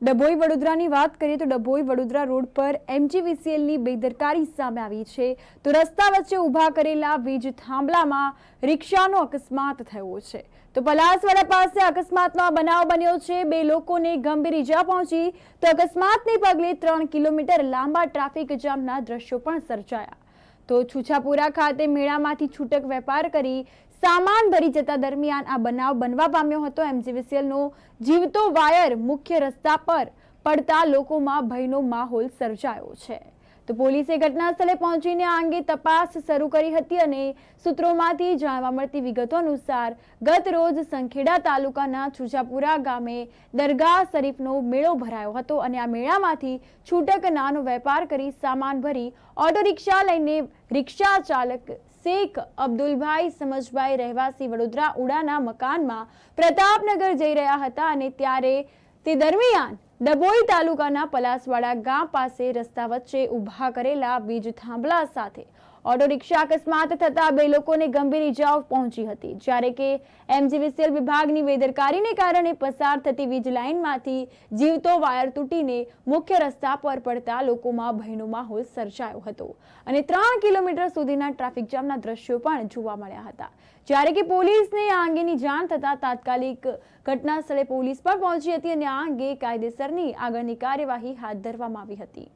ડભોઈ વડોદરાની વાત કરીએ તો ડભોઈ વડોદરા રોડ પર એમજીવીસીએલની બેદરકારી સામે આવી છે તો રસ્તા વચ્ચે ઊભા કરેલા વીજ થાંભલામાં રિક્ષાનો અકસ્માત થયો છે તો પલાસવાડા પાસે અકસ્માતનો આ બનાવ બન્યો છે। બે લોકોને ગંભીર ઈજા પહોંચી તો અકસ્માતને પગલે 3 કિલોમીટર લાંબા ટ્રાફિક જામના દ્રશ્યો પણ સર્જાયા। તો છુછાપુરા ખાતે મેળામાંથી છૂટક વેપાર કરી સામાન ભરી જતા દરમિયાન આ બનાવ બનવા પામ્યો હતો। એમજીવીસીએલનો જીવતો વાયર મુખ્ય રસ્તા પર પડતા લોકોમાં ભયનો માહોલ સર્જાયો છે। તો પોલીસે ઘટના સ્થળે પહોંચીને આ અંગે તપાસ શરૂ કરી હતી અને સૂત્રોમાંથી જાણવા મળતી વિગતો અનુસાર ગત રોજ સંખેડા તાલુકાના છુછાપુરા ગામે દરગાહ શરીફનો મેળો ભરાયો હતો અને આ મેળામાંથી છૂટક નાનો વેપાર કરી સામાન ભરી ઓટો રિક્ષા લઈને રિક્ષા ચાલક શેખ અબ્દુલભાઈ સમજભાઈ રહેવાસી વડોદરા ઉડાના મકાનમાં પ્રતાપનગર જઈ રહ્યા હતા અને ત્યારે તે દરમિયાન ડભોઈ તાલુકાના પલાસવાડા ગામ પાસે રસ્તા વચ્ચે ઊભા કરેલા વીજ થાંભલા સાથે ઓટો રિક્ષા અકસ્માત થતા બે લોકોને ગંભીર ઈજાઓ પહોંચી હતી, જ્યારે કે એમજીવીસીએલ વિભાગની બેદરકારીને કારણે પસાર થતી વીજ લાઇનમાંથી જીવતો વાયર તૂટીને મુખ્ય રસ્તા પર પડતા લોકોમાં ભયનો માહોલ સર્જાયો હતો અને 3 કિલોમીટર સુધીના ટ્રાફિક જામના દ્રશ્યો પણ જોવા મળ્યા હતા। જ્યારે કે પોલીસને આ અંગેની જાણ થતાં તાત્કાલિક ઘટના સ્થળે પોલીસ પણ પહોંચી હતી અને આ અંગે કાયદેસરની આગળની કાર્યવાહી હાથ ધરવામાં આવી હતી।